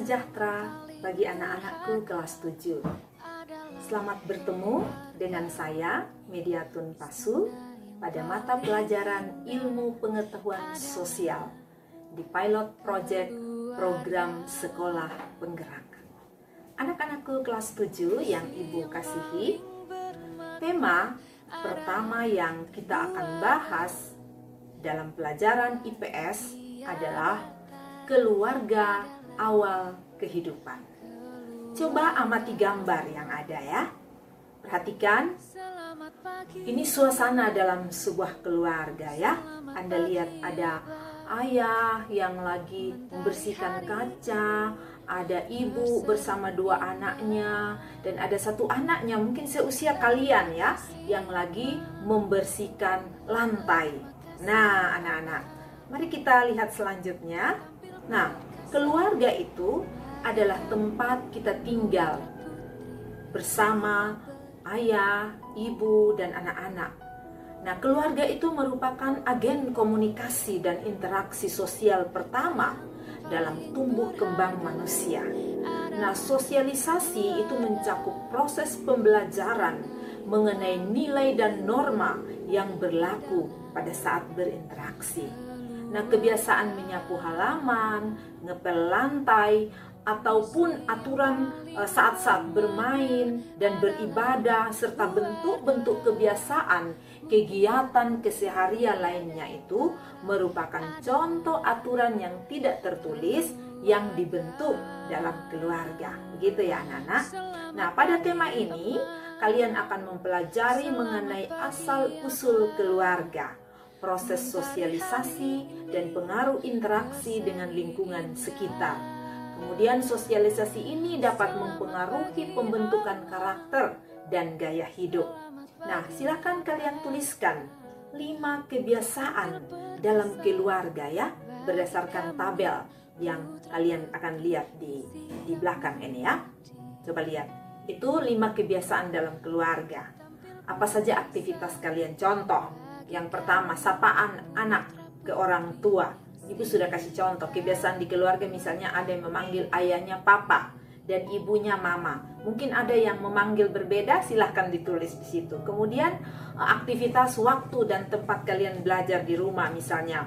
sejahtera bagi anak-anakku kelas 7. Selamat bertemu dengan saya, Mediatun Pasu, pada mata pelajaran Ilmu Pengetahuan Sosial di Pilot Project Program Sekolah Penggerak. Anak-anakku kelas 7 yang Ibu kasihi, tema pertama yang kita akan bahas dalam pelajaran IPS adalah keluarga awal kehidupan. Coba amati gambar yang ada ya. Perhatikan, ini suasana dalam sebuah keluarga ya. Anda lihat ada ayah yang lagi membersihkan kaca, ada ibu bersama dua anaknya, dan ada satu anaknya mungkin seusia kalian ya, yang lagi membersihkan lantai. Nah anak-anak, mari kita lihat selanjutnya. Nah, keluarga itu adalah tempat kita tinggal bersama ayah, ibu, dan anak-anak. Nah, keluarga itu merupakan agen komunikasi dan interaksi sosial pertama dalam tumbuh kembang manusia. Nah, sosialisasi itu mencakup proses pembelajaran mengenai nilai dan norma yang berlaku pada saat berinteraksi. Nah, kebiasaan menyapu halaman, ngepel lantai, ataupun aturan saat-saat bermain dan beribadah, serta bentuk-bentuk kebiasaan kegiatan keseharian lainnya itu merupakan contoh aturan yang tidak tertulis yang dibentuk dalam keluarga. Begitu ya anak-anak. Nah, pada tema ini kalian akan mempelajari mengenai asal-usul keluarga, proses sosialisasi, dan pengaruh interaksi dengan lingkungan sekitar. Kemudian sosialisasi ini dapat mempengaruhi pembentukan karakter dan gaya hidup. Nah, silakan kalian tuliskan 5 kebiasaan dalam keluarga ya, berdasarkan tabel yang kalian akan lihat di belakang ini ya. Coba lihat, itu 5 kebiasaan dalam keluarga. Apa saja aktivitas kalian? Contoh, yang pertama, sapaan anak ke orang tua. Ibu sudah kasih contoh, kebiasaan di keluarga misalnya ada yang memanggil ayahnya papa dan ibunya mama. Mungkin ada yang memanggil berbeda, silahkan ditulis di situ. Kemudian aktivitas waktu dan tempat kalian belajar di rumah misalnya.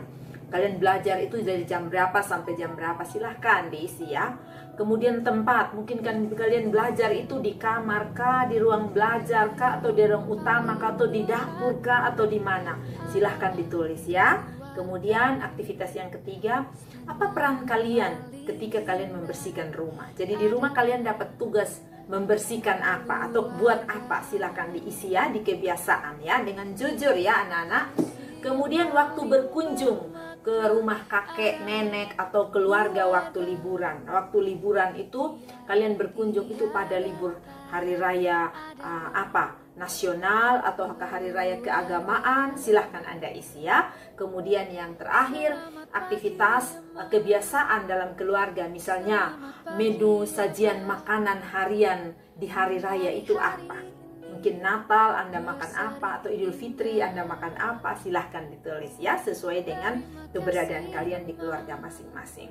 Kalian belajar itu dari jam berapa sampai jam berapa, silahkan diisi ya. Kemudian tempat, mungkin kan kalian belajar itu di kamar kah, di ruang belajar kah, atau di ruang utama kah, atau di dapur kah, atau di mana. Silahkan ditulis ya. Kemudian aktivitas yang ketiga, apa peran kalian ketika kalian membersihkan rumah? Jadi di rumah kalian dapat tugas membersihkan apa atau buat apa, silahkan diisi ya di kebiasaan ya, dengan jujur ya anak-anak. Kemudian waktu berkunjung ke rumah kakek, nenek, atau keluarga waktu liburan. Waktu liburan itu kalian berkunjung itu pada libur hari raya nasional atau hari raya keagamaan, silahkan Anda isi ya. Kemudian yang terakhir, aktivitas kebiasaan dalam keluarga, misalnya menu sajian makanan harian di hari raya itu apa. Mungkin Natal Anda makan apa, atau Idul Fitri Anda makan apa, silahkan ditulis ya, sesuai dengan keberadaan kalian di keluarga masing-masing.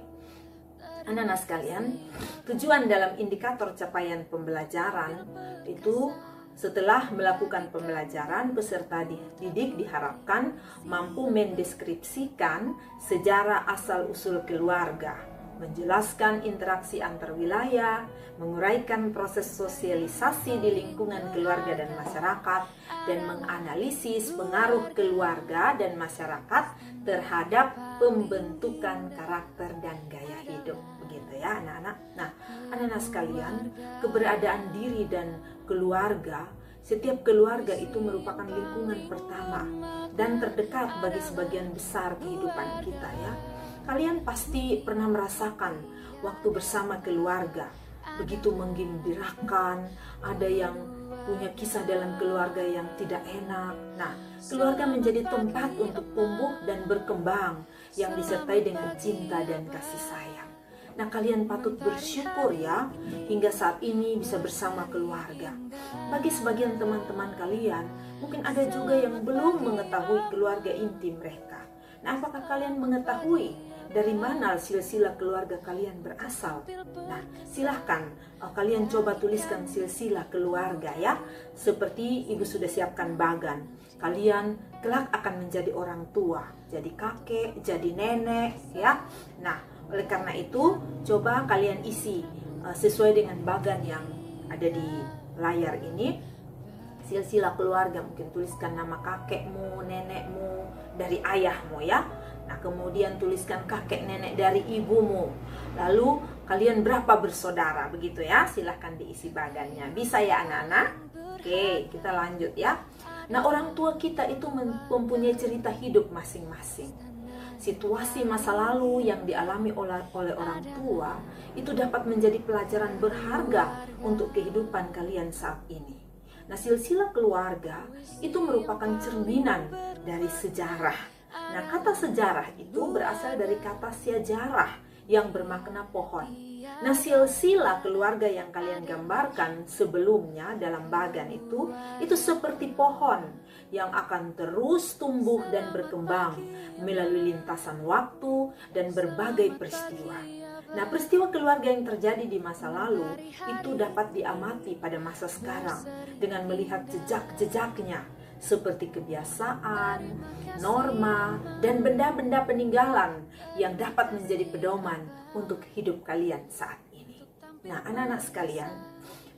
Anak-anak sekalian, tujuan dalam indikator capaian pembelajaran itu setelah melakukan pembelajaran, peserta didik diharapkan mampu mendeskripsikan sejarah asal-usul keluarga, menjelaskan interaksi antar wilayah, menguraikan proses sosialisasi di lingkungan keluarga dan masyarakat, dan menganalisis pengaruh keluarga dan masyarakat terhadap pembentukan karakter dan gaya hidup. Begitu ya anak-anak. Nah, anak-anak sekalian, keberadaan diri dan keluarga, setiap keluarga itu merupakan lingkungan pertama dan terdekat bagi sebagian besar kehidupan kita ya. Kalian pasti pernah merasakan waktu bersama keluarga begitu menggembirakan, ada yang punya kisah dalam keluarga yang tidak enak. Nah, keluarga menjadi tempat untuk tumbuh dan berkembang yang disertai dengan cinta dan kasih sayang. Nah, kalian patut bersyukur ya, hingga saat ini bisa bersama keluarga. Bagi sebagian teman-teman kalian, mungkin ada juga yang belum mengetahui keluarga inti mereka. Nah, apakah kalian mengetahui dari mana silsilah keluarga kalian berasal? Nah, silahkan kalian coba tuliskan silsilah keluarga ya. Seperti ibu sudah siapkan bagan. Kalian kelak akan menjadi orang tua, jadi kakek, jadi nenek ya. Nah, oleh karena itu coba kalian isi sesuai dengan bagan yang ada di layar ini. Silsilah keluarga, mungkin tuliskan nama kakekmu, nenekmu, dari ayahmu ya. Nah, kemudian tuliskan kakek nenek dari ibumu. Lalu kalian berapa bersaudara, begitu ya. Silahkan diisi bagannya. Bisa ya anak-anak? Oke, kita lanjut ya. Nah, orang tua kita itu mempunyai cerita hidup masing-masing. Situasi masa lalu yang dialami oleh orang tua itu dapat menjadi pelajaran berharga untuk kehidupan kalian saat ini. Nah, silsilah keluarga itu merupakan cerminan dari sejarah. Nah, kata sejarah itu berasal dari kata syajarah yang bermakna pohon. Nah, silsilah keluarga yang kalian gambarkan sebelumnya dalam bagan itu seperti pohon yang akan terus tumbuh dan berkembang melalui lintasan waktu dan berbagai peristiwa. Nah, peristiwa keluarga yang terjadi di masa lalu itu dapat diamati pada masa sekarang dengan melihat jejak-jejaknya seperti kebiasaan, norma, dan benda-benda peninggalan yang dapat menjadi pedoman untuk hidup kalian saat ini. Nah, anak-anak sekalian,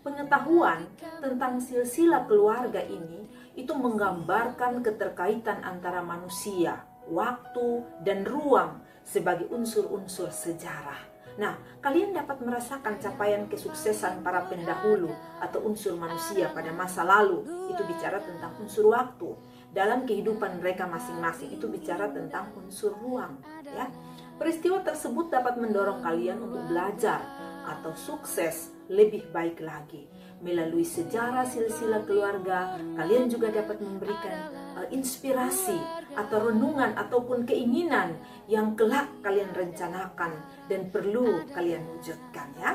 pengetahuan tentang silsilah keluarga ini itu menggambarkan keterkaitan antara manusia, waktu, dan ruang sebagai unsur-unsur sejarah. Nah, kalian dapat merasakan capaian kesuksesan para pendahulu atau unsur manusia pada masa lalu. Itu bicara tentang unsur waktu. Dalam kehidupan mereka masing-masing itu bicara tentang unsur ruang. Ya, peristiwa tersebut dapat mendorong kalian untuk belajar atau sukses lebih baik lagi. Melalui sejarah silsilah keluarga, kalian juga dapat memberikan inspirasi atau renungan ataupun keinginan yang kelak kalian rencanakan dan perlu kalian wujudkan ya.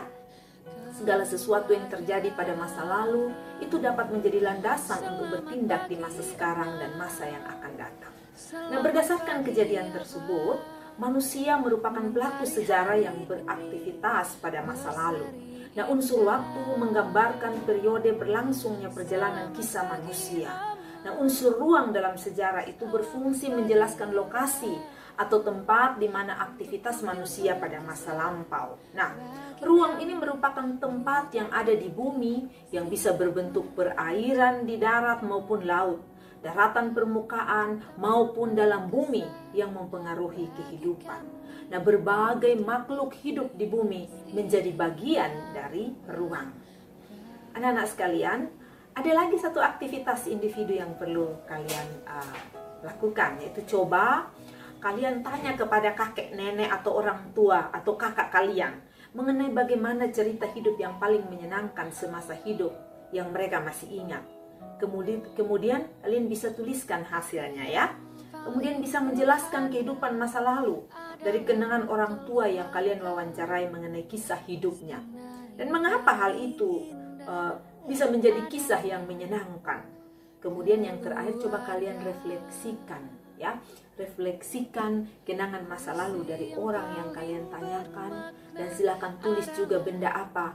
Segala sesuatu yang terjadi pada masa lalu itu dapat menjadi landasan untuk bertindak di masa sekarang dan masa yang akan datang. Nah, berdasarkan kejadian tersebut, manusia merupakan pelaku sejarah yang beraktivitas pada masa lalu. Nah, unsur waktu menggambarkan periode berlangsungnya perjalanan kisah manusia. Nah, unsur ruang dalam sejarah itu berfungsi menjelaskan lokasi atau tempat di mana aktivitas manusia pada masa lampau. Nah, ruang ini merupakan tempat yang ada di bumi yang bisa berbentuk perairan di darat maupun laut, daratan permukaan maupun dalam bumi yang mempengaruhi kehidupan. Nah, berbagai makhluk hidup di bumi menjadi bagian dari ruang. Anak-anak sekalian, ada lagi satu aktivitas individu yang perlu kalian lakukan, yaitu coba kalian tanya kepada kakek, nenek, atau orang tua, atau kakak kalian mengenai bagaimana cerita hidup yang paling menyenangkan semasa hidup yang mereka masih ingat. Kemudian kalian bisa tuliskan hasilnya ya. Kemudian bisa menjelaskan kehidupan masa lalu dari kenangan orang tua yang kalian wawancarai mengenai kisah hidupnya. Dan mengapa hal itu bisa menjadi kisah yang menyenangkan. Kemudian yang terakhir, coba kalian refleksikan ya. Refleksikan kenangan masa lalu dari orang yang kalian tanyakan, dan silakan tulis juga benda apa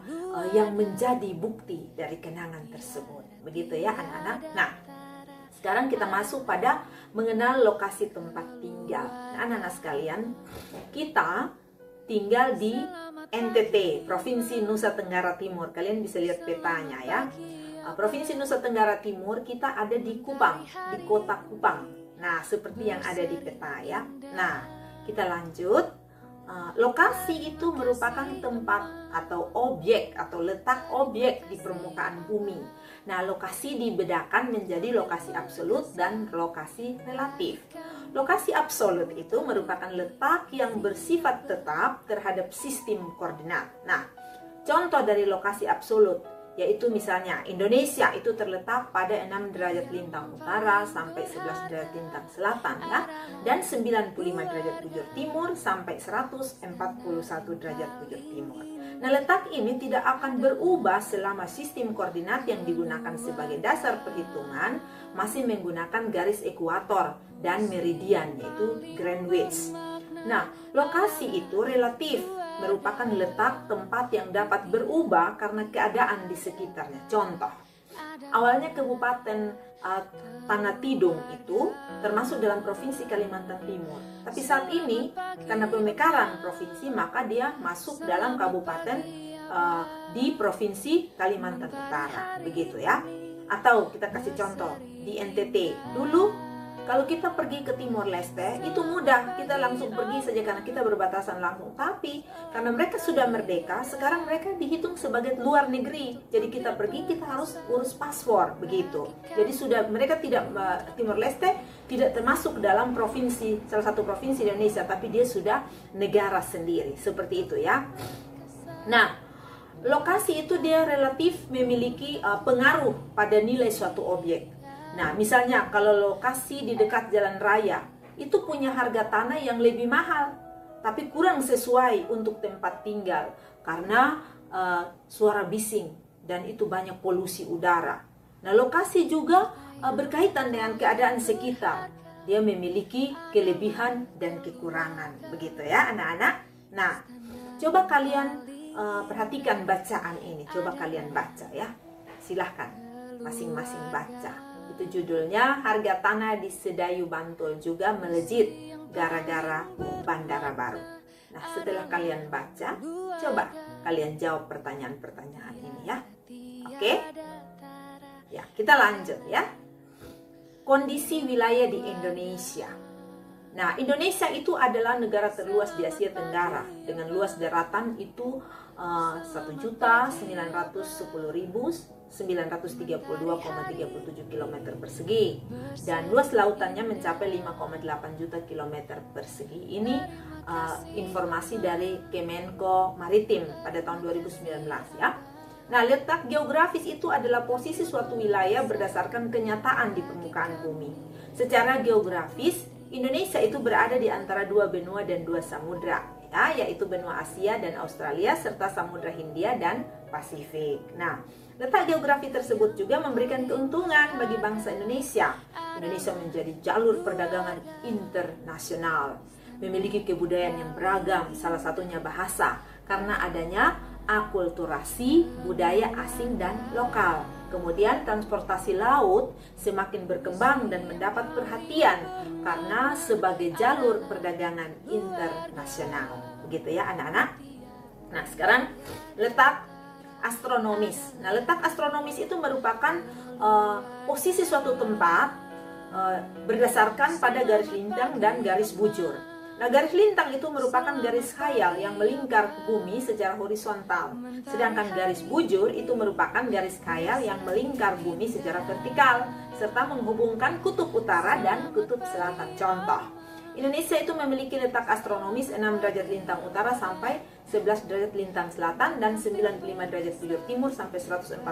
yang menjadi bukti dari kenangan tersebut. Begitu ya anak-anak. Nah, sekarang kita masuk pada mengenal lokasi tempat tinggal. Nah, anak-anak sekalian, kita tinggal di NTT, Provinsi Nusa Tenggara Timur. Kalian bisa lihat petanya ya. Provinsi Nusa Tenggara Timur, kita ada di Kupang, di kota Kupang. Nah, seperti yang ada di peta ya. Nah, kita lanjut. Lokasi itu merupakan tempat atau objek atau letak objek di permukaan bumi. Nah, lokasi dibedakan menjadi lokasi absolut dan lokasi relatif. Lokasi absolut itu merupakan letak yang bersifat tetap terhadap sistem koordinat. Nah, contoh dari lokasi absolut yaitu misalnya Indonesia itu terletak pada 6 derajat lintang utara sampai 11 derajat lintang selatan ya, dan 95 derajat bujur timur sampai 141 derajat bujur timur. Nah, letak ini tidak akan berubah selama sistem koordinat yang digunakan sebagai dasar perhitungan masih menggunakan garis ekuator dan meridian, yaitu Greenwich. Nah, lokasi itu relatif merupakan letak tempat yang dapat berubah karena keadaan di sekitarnya. Contoh, awalnya Kabupaten Tanah Tidung itu termasuk dalam Provinsi Kalimantan Timur. Tapi saat ini karena pemekaran provinsi maka dia masuk dalam kabupaten di Provinsi Kalimantan Utara, begitu ya. Atau kita kasih contoh di NTT. Dulu kalau kita pergi ke Timor Leste itu mudah, kita langsung pergi saja karena kita berbatasan langsung. Tapi karena mereka sudah merdeka, sekarang mereka dihitung sebagai luar negeri. Jadi kita pergi kita harus urus paspor, begitu. Jadi sudah mereka tidak, Timor Leste tidak termasuk dalam provinsi, salah satu provinsi Indonesia, tapi dia sudah negara sendiri, seperti itu ya. Nah, lokasi itu dia relatif memiliki pengaruh pada nilai suatu objek. Nah, misalnya kalau lokasi di dekat jalan raya itu punya harga tanah yang lebih mahal, tapi kurang sesuai untuk tempat tinggal karena suara bising dan itu banyak polusi udara. Nah, lokasi juga berkaitan dengan keadaan sekitar. Dia memiliki kelebihan dan kekurangan, begitu ya anak-anak. Nah, coba kalian perhatikan bacaan ini, coba kalian baca ya. Silahkan masing-masing baca. Itu judulnya harga tanah di Sedayu Bantul juga melejit gara-gara bandara baru. Nah, setelah kalian baca, coba kalian jawab pertanyaan-pertanyaan ini ya. Oke? Ya, kita lanjut ya. Kondisi wilayah di Indonesia. Nah, Indonesia itu adalah negara terluas di Asia Tenggara dengan luas daratan itu 1.910.932,37 km persegi dan luas lautannya mencapai 5,8 juta km persegi. Ini informasi dari Kemenko Maritim pada tahun 2019 ya. Nah, letak geografis itu adalah posisi suatu wilayah berdasarkan kenyataan di permukaan bumi. Secara geografis Indonesia itu berada di antara dua benua dan dua samudra, ya, yaitu benua Asia dan Australia serta Samudra Hindia dan Pasifik. Nah, letak geografi tersebut juga memberikan keuntungan bagi bangsa Indonesia. Indonesia menjadi jalur perdagangan internasional, memiliki kebudayaan yang beragam, salah satunya bahasa, karena adanya akulturasi budaya asing dan lokal. Kemudian transportasi laut semakin berkembang dan mendapat perhatian karena sebagai jalur perdagangan internasional. Begitu ya anak-anak. Nah, sekarang letak astronomis. Nah, letak astronomis itu merupakan posisi suatu tempat berdasarkan pada garis lintang dan garis bujur. Nah, garis lintang itu merupakan garis khayal yang melingkar bumi secara horizontal. Sedangkan garis bujur itu merupakan garis khayal yang melingkar bumi secara vertikal serta menghubungkan kutub utara dan kutub selatan. Contoh, Indonesia itu memiliki letak astronomis 6 derajat lintang utara sampai 11 derajat lintang selatan dan 95 derajat bujur timur sampai 141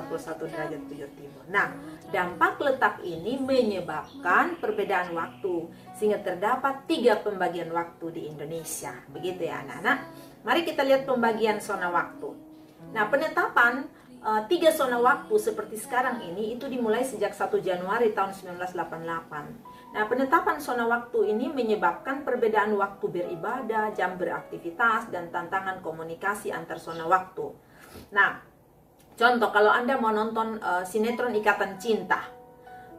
derajat bujur timur. Nah, dampak letak ini menyebabkan perbedaan waktu sehingga terdapat 3 pembagian waktu di Indonesia. Begitu ya anak-anak. Mari kita lihat pembagian zona waktu. Nah, penetapan 3 zona waktu seperti sekarang ini itu dimulai sejak 1 Januari tahun 1988. Nah, penetapan zona waktu ini menyebabkan perbedaan waktu beribadah, jam beraktivitas, dan tantangan komunikasi antar zona waktu. Nah, contoh kalau Anda mau nonton sinetron Ikatan Cinta.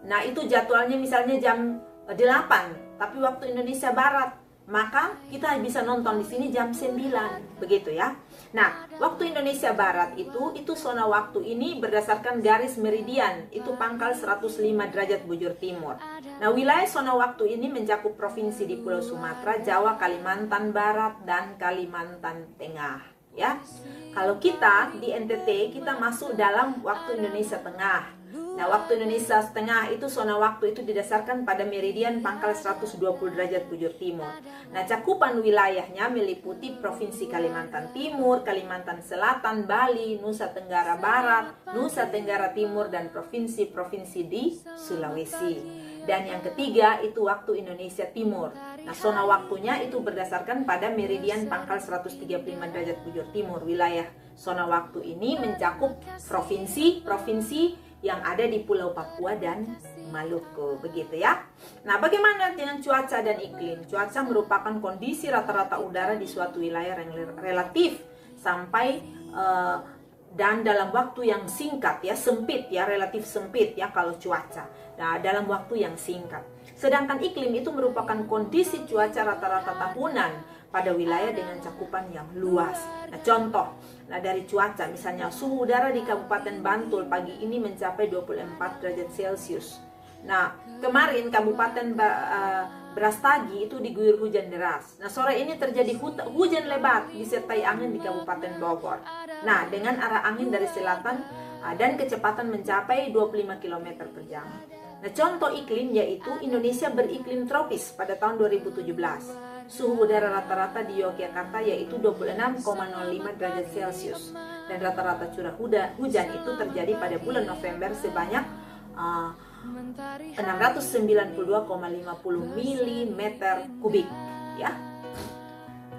Nah, itu jadwalnya misalnya jam 8, tapi waktu Indonesia Barat. Maka kita bisa nonton di sini jam 9, begitu ya. Nah, waktu Indonesia Barat itu zona waktu ini berdasarkan garis meridian, itu pangkal 105 derajat bujur timur. Nah, wilayah zona waktu ini mencakup provinsi di Pulau Sumatera, Jawa, Kalimantan Barat, dan Kalimantan Tengah. Ya, kalau kita di NTT kita masuk dalam waktu Indonesia Tengah. Nah, waktu Indonesia Tengah itu zona waktu itu didasarkan pada meridian pangkal 120 derajat bujur timur. Nah, cakupan wilayahnya meliputi Provinsi Kalimantan Timur, Kalimantan Selatan, Bali, Nusa Tenggara Barat, Nusa Tenggara Timur, dan provinsi-provinsi di Sulawesi. Dan yang ketiga itu waktu Indonesia Timur. Nah, zona waktunya itu berdasarkan pada meridian pangkal 135 derajat bujur timur. Wilayah zona waktu ini mencakup provinsi yang ada di Pulau Papua dan Maluku, begitu ya. Nah, bagaimana dengan cuaca dan iklim? Cuaca merupakan kondisi rata-rata udara di suatu wilayah yang relatif sampai dan dalam waktu yang singkat ya, sempit ya, relatif sempit ya kalau cuaca. Nah, dalam waktu yang singkat. Sedangkan iklim itu merupakan kondisi cuaca rata-rata tahunan pada wilayah dengan cakupan yang luas. Nah, contoh, dari cuaca misalnya suhu udara di Kabupaten Bantul pagi ini mencapai 24 derajat Celcius. Nah, kemarin Kabupaten Brastagi itu diguyur hujan deras. Nah, sore ini terjadi hujan lebat disertai angin di Kabupaten Bogor. Nah, dengan arah angin dari selatan dan kecepatan mencapai 25 km per jam. Nah, contoh iklim yaitu Indonesia beriklim tropis pada tahun 2017. Suhu udara rata-rata di Yogyakarta yaitu 26,05 derajat Celcius. Dan rata-rata curah hujan itu terjadi pada bulan November sebanyak 692,50 mm kubik ya.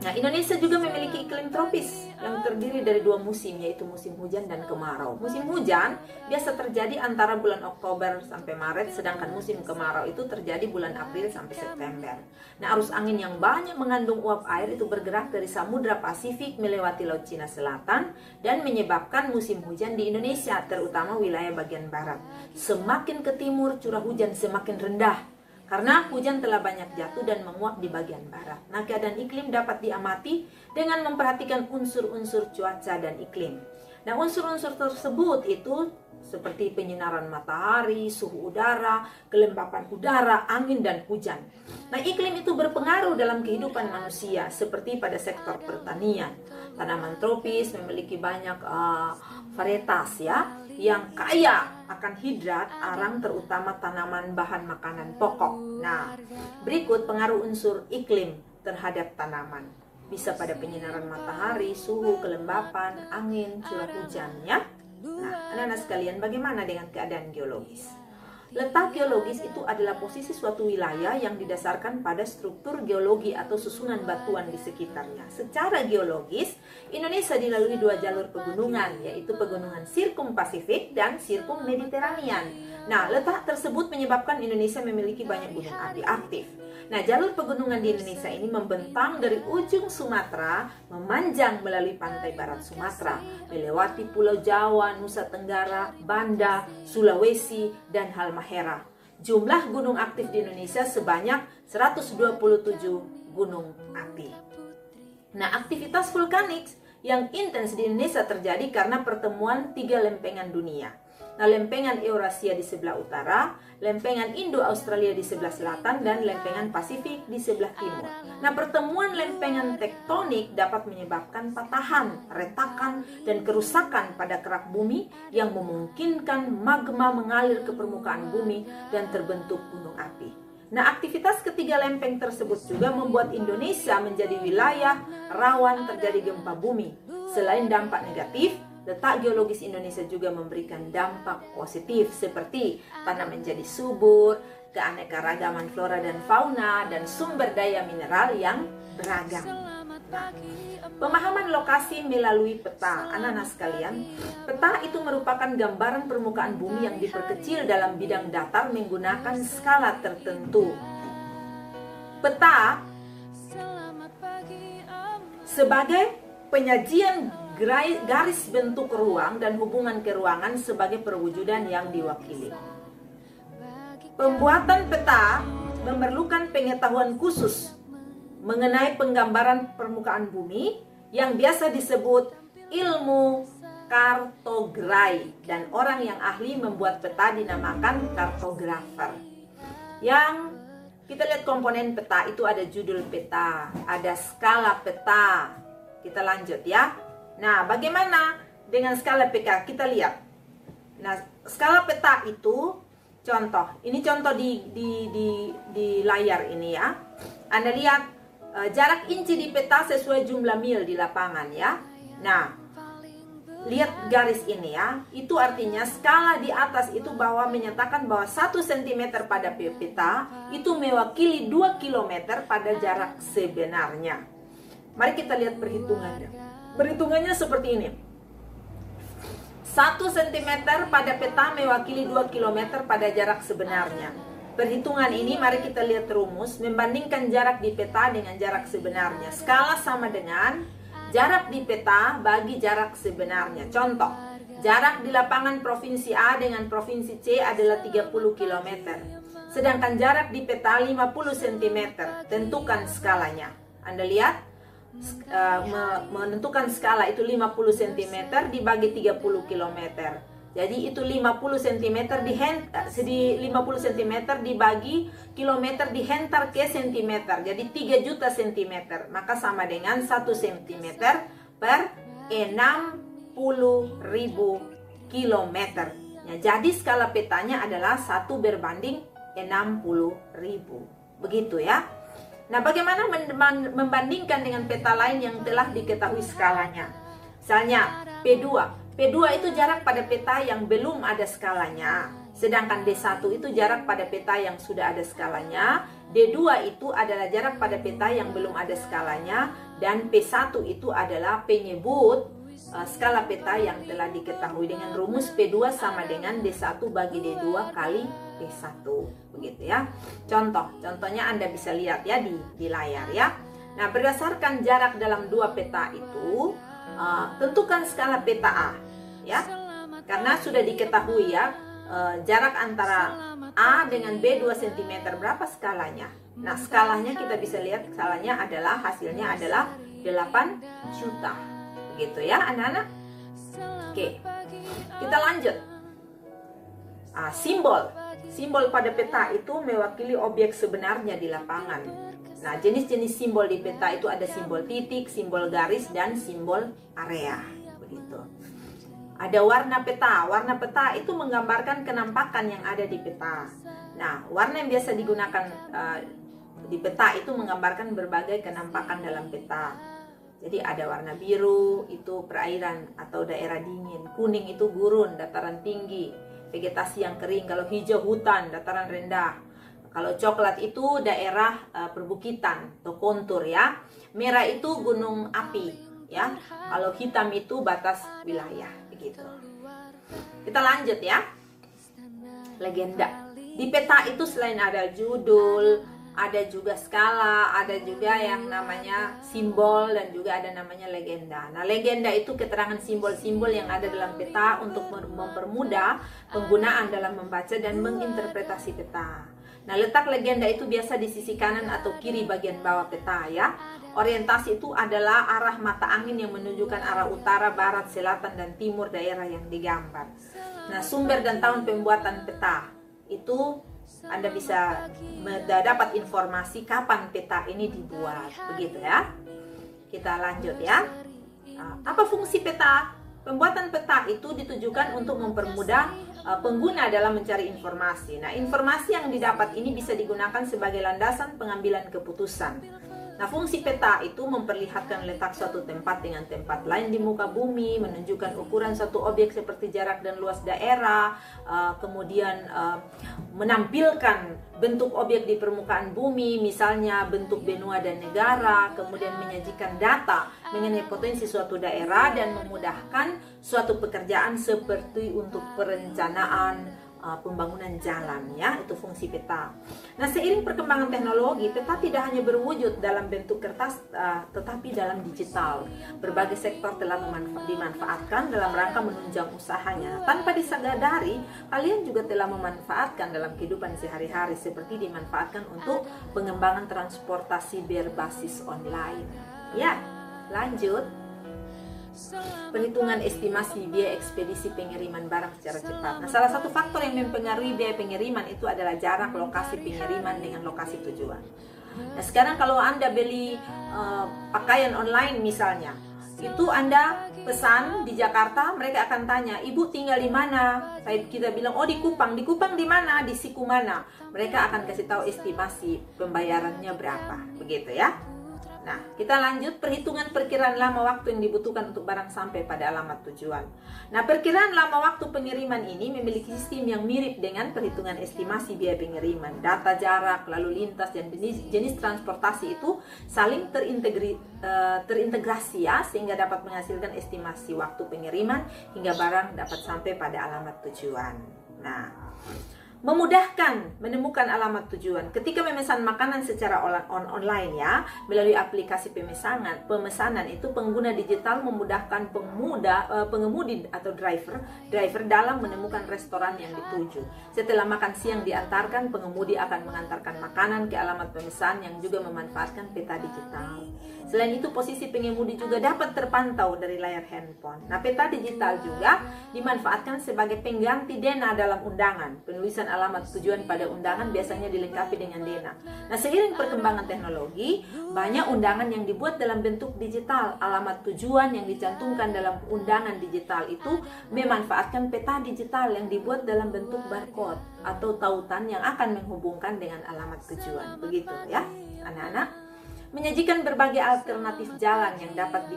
Nah, Indonesia juga memiliki iklim tropis yang terdiri dari dua musim, yaitu musim hujan dan kemarau. Musim hujan biasa terjadi antara bulan Oktober sampai Maret, sedangkan musim kemarau itu terjadi bulan April sampai September. Nah, arus angin yang banyak mengandung uap air itu bergerak dari Samudra Pasifik melewati Laut Cina Selatan dan menyebabkan musim hujan di Indonesia, terutama wilayah bagian barat. Semakin ke timur curah hujan semakin rendah, karena hujan telah banyak jatuh dan menguap di bagian barat. Nah, keadaan iklim dapat diamati dengan memperhatikan unsur-unsur cuaca dan iklim. Nah, unsur-unsur tersebut itu seperti penyinaran matahari, suhu udara, kelembapan udara, angin, dan hujan. Nah, iklim itu berpengaruh dalam kehidupan manusia, seperti pada sektor pertanian. Tanaman tropis memiliki banyak varietas ya, yang kaya akan hidrat, arang, terutama tanaman bahan makanan pokok. Nah, berikut pengaruh unsur iklim terhadap tanaman. Bisa pada penyinaran matahari, suhu, kelembapan, angin, curah hujan ya. Nah, anak-anak sekalian, bagaimana dengan keadaan geologis? Letak geologis itu adalah posisi suatu wilayah yang didasarkan pada struktur geologi atau susunan batuan di sekitarnya. Secara geologis, Indonesia dilalui dua jalur pegunungan, yaitu pegunungan Sirkum Pasifik dan Sirkum Mediterranean. Nah, letak tersebut menyebabkan Indonesia memiliki banyak gunung api aktif. Nah, jalur pegunungan di Indonesia ini membentang dari ujung Sumatera, memanjang melalui pantai barat Sumatera, melewati Pulau Jawa, Nusa Tenggara, Banda, Sulawesi, dan Halmahera. Jumlah gunung aktif di Indonesia sebanyak 127 gunung api. Nah, aktivitas vulkanik yang intens di Indonesia terjadi karena pertemuan tiga lempengan dunia. Nah, lempengan Eurasia di sebelah utara, lempengan Indo-Australia di sebelah selatan, dan lempengan Pasifik di sebelah timur. Nah, pertemuan lempengan tektonik dapat menyebabkan patahan, retakan, dan kerusakan pada kerak bumi yang memungkinkan magma mengalir ke permukaan bumi dan terbentuk gunung api. Nah, aktivitas ketiga lempeng tersebut juga membuat Indonesia menjadi wilayah rawan terjadi gempa bumi. Selain dampak negatif, letak geologis Indonesia juga memberikan dampak positif seperti tanah menjadi subur, keanekaragaman flora dan fauna, dan sumber daya mineral yang beragam. Nah, pemahaman lokasi melalui peta. Anak-anak sekalian, peta itu merupakan gambaran permukaan bumi yang diperkecil dalam bidang datar menggunakan skala tertentu. Peta sebagai penyajian garis bentuk ruang dan hubungan ke ruangan sebagai perwujudan yang diwakili. Pembuatan peta memerlukan pengetahuan khusus mengenai penggambaran permukaan bumi yang biasa disebut ilmu kartografi, dan orang yang ahli membuat peta dinamakan kartografer. Yang kita lihat komponen peta itu ada judul peta, ada skala peta. Kita lanjut ya. Nah, bagaimana dengan skala peta? Kita lihat. Nah, skala peta itu contoh. Ini contoh di layar ini ya. Anda lihat jarak inci di peta sesuai jumlah mil di lapangan ya. Nah, lihat garis ini ya. Itu artinya skala di atas itu bahwa menyatakan bahwa 1 cm pada peta itu mewakili 2 km pada jarak sebenarnya. Mari kita lihat perhitungannya. Perhitungannya seperti ini. 1 cm pada peta mewakili 2 km pada jarak sebenarnya. Perhitungan ini mari kita lihat rumus, membandingkan jarak di peta dengan jarak sebenarnya. Skala sama dengan jarak di peta bagi jarak sebenarnya. Contoh, jarak di lapangan Provinsi A dengan Provinsi C adalah 30 km. Sedangkan jarak di peta 50 cm. Tentukan skalanya. Anda lihat, menentukan skala itu 50 cm dibagi 30 km. Jadi itu 50 cm di 50 cm dibagi kilometer dihentar ke cm. Jadi 3 juta cm. Maka sama dengan 1 cm per 60.000 km. Ya, jadi skala petanya adalah 1 berbanding 60.000. Begitu ya. Nah, bagaimana membandingkan dengan peta lain yang telah diketahui skalanya? Misalnya P2. P2 itu jarak pada peta yang belum ada skalanya. Sedangkan D1 itu jarak pada peta yang sudah ada skalanya. D2 itu adalah jarak pada peta yang belum ada skalanya. Dan P1 itu adalah penyebut skala peta yang telah diketahui dengan rumus P2 sama dengan D1 bagi D2 kali P1. Begitu ya. Contohnya Anda bisa lihat ya di layar ya. Nah, berdasarkan jarak dalam dua peta itu, tentukan skala peta A ya, karena sudah diketahui ya jarak antara A dengan B 2 cm berapa skalanya. Nah, skalanya kita bisa lihat, skalanya adalah hasilnya adalah 8 juta. Begitu ya anak-anak. Oke, kita lanjut. Simbol pada peta itu mewakili objek sebenarnya di lapangan. Nah, jenis-jenis simbol di peta itu ada simbol titik, simbol garis, dan simbol area. Begitu. Ada warna peta. Warna peta itu menggambarkan kenampakan yang ada di peta. Nah, warna yang biasa digunakan di peta itu menggambarkan berbagai kenampakan dalam peta. Jadi ada warna biru, itu perairan atau daerah dingin. Kuning itu gurun, dataran tinggi. Vegetasi yang kering. Kalau hijau, hutan, dataran rendah. Kalau coklat itu daerah perbukitan atau kontur ya. Merah itu gunung api ya. Kalau hitam itu batas wilayah begitu. Kita lanjut ya. Legenda. Di peta itu selain ada judul, ada juga skala, ada juga yang namanya simbol dan juga ada namanya legenda. Nah, legenda itu keterangan simbol-simbol yang ada dalam peta untuk mempermudah penggunaan dalam membaca dan menginterpretasi peta. Nah, letak legenda itu biasa di sisi kanan atau kiri bagian bawah peta ya. Orientasi itu adalah arah mata angin yang menunjukkan arah utara, barat, selatan, dan timur daerah yang digambar. Nah, sumber dan tahun pembuatan peta itu Anda bisa dapat informasi kapan peta ini dibuat. Begitu ya. Kita lanjut ya. Apa fungsi peta? Pembuatan peta itu ditujukan untuk mempermudah pengguna dalam mencari informasi. Nah, informasi yang didapat ini bisa digunakan sebagai landasan pengambilan keputusan. Nah, fungsi peta itu memperlihatkan letak suatu tempat dengan tempat lain di muka bumi, menunjukkan ukuran suatu objek seperti jarak dan luas daerah, kemudian menampilkan bentuk objek di permukaan bumi, misalnya bentuk benua dan negara, kemudian menyajikan data mengenai potensi suatu daerah dan memudahkan suatu pekerjaan seperti untuk perencanaan pembangunan jalan ya, itu fungsi peta. Nah, seiring perkembangan teknologi, peta tidak hanya berwujud dalam bentuk kertas tetapi dalam digital. Berbagai sektor telah dimanfaatkan dalam rangka menunjang usahanya. Tanpa disadari, kalian juga telah memanfaatkan dalam kehidupan sehari-hari, seperti dimanfaatkan untuk pengembangan transportasi berbasis online. Ya, lanjut. Perhitungan estimasi biaya ekspedisi pengiriman barang secara cepat. Nah, salah satu faktor yang mempengaruhi biaya pengiriman itu adalah jarak lokasi pengiriman dengan lokasi tujuan. Nah, sekarang kalau Anda beli pakaian online misalnya, itu Anda pesan di Jakarta, mereka akan tanya, "Ibu tinggal di mana?" Kita bilang, "Oh, di Kupang." "Di Kupang di mana?" "Di siku mana?" Mereka akan kasih tahu estimasi pembayarannya berapa, begitu ya. Nah, kita lanjut perhitungan perkiraan lama waktu yang dibutuhkan untuk barang sampai pada alamat tujuan. Nah, perkiraan lama waktu pengiriman ini memiliki sistem yang mirip dengan perhitungan estimasi biaya pengiriman. Data jarak, lalu lintas, dan jenis transportasi itu saling terintegrasi ya, sehingga dapat menghasilkan estimasi waktu pengiriman hingga barang dapat sampai pada alamat tujuan. Nah, memudahkan menemukan alamat tujuan. Ketika memesan makanan secara online ya, melalui aplikasi pemesanan itu pengguna digital memudahkan pengemudi atau driver dalam menemukan restoran yang dituju. Setelah makan siang diantarkan, pengemudi akan mengantarkan makanan ke alamat pemesan yang juga memanfaatkan peta digital. Selain itu, posisi pengemudi juga dapat terpantau dari layar handphone. Nah, peta digital juga dimanfaatkan sebagai pengganti dena dalam undangan. Penulisan alamat tujuan pada undangan biasanya dilengkapi dengan dena. Nah, seiring perkembangan teknologi, banyak undangan yang dibuat dalam bentuk digital. Alamat tujuan yang dicantumkan dalam undangan digital itu memanfaatkan peta digital yang dibuat dalam bentuk barcode atau tautan yang akan menghubungkan dengan alamat tujuan. Begitu ya, anak-anak. Menyajikan berbagai alternatif jalan yang dapat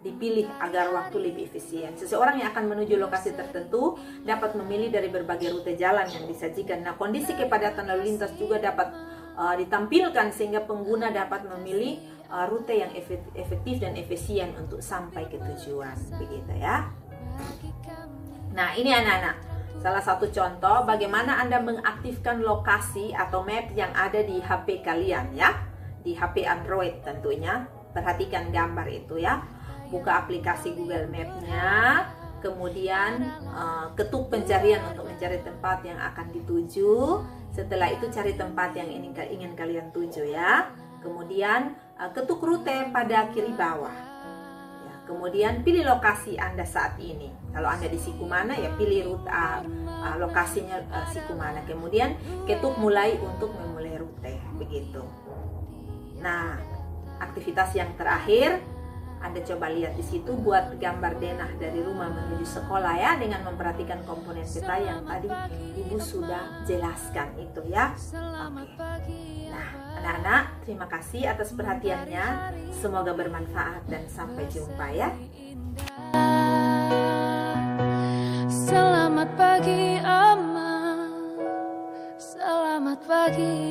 dipilih agar waktu lebih efisien. Seseorang yang akan menuju lokasi tertentu dapat memilih dari berbagai rute jalan yang disajikan. Nah, kondisi kepadatan lalu lintas juga dapat ditampilkan sehingga pengguna dapat memilih rute yang efektif dan efisien untuk sampai ke tujuan. Begitu ya. Nah, ini anak-anak, salah satu contoh bagaimana Anda mengaktifkan lokasi atau map yang ada di HP kalian ya. Di HP Android tentunya. Perhatikan gambar itu ya. Buka aplikasi Google Map-nya, kemudian ketuk pencarian untuk mencari tempat yang akan dituju. Setelah itu cari tempat yang ingin kalian tuju ya. Kemudian ketuk rute pada kiri bawah. Kemudian pilih lokasi Anda saat ini. Kalau Anda di Sikumana ya pilih rute lokasinya Sikumana. Kemudian ketuk mulai untuk memulai rute. Begitu. Nah, aktivitas yang terakhir Anda coba lihat di situ, buat gambar denah dari rumah menuju sekolah ya, dengan memperhatikan komponen peta yang tadi Ibu sudah jelaskan itu ya. Oke. Nah, anak-anak, terima kasih atas perhatiannya. Semoga bermanfaat dan sampai jumpa ya. Selamat pagi, Ama. Selamat pagi.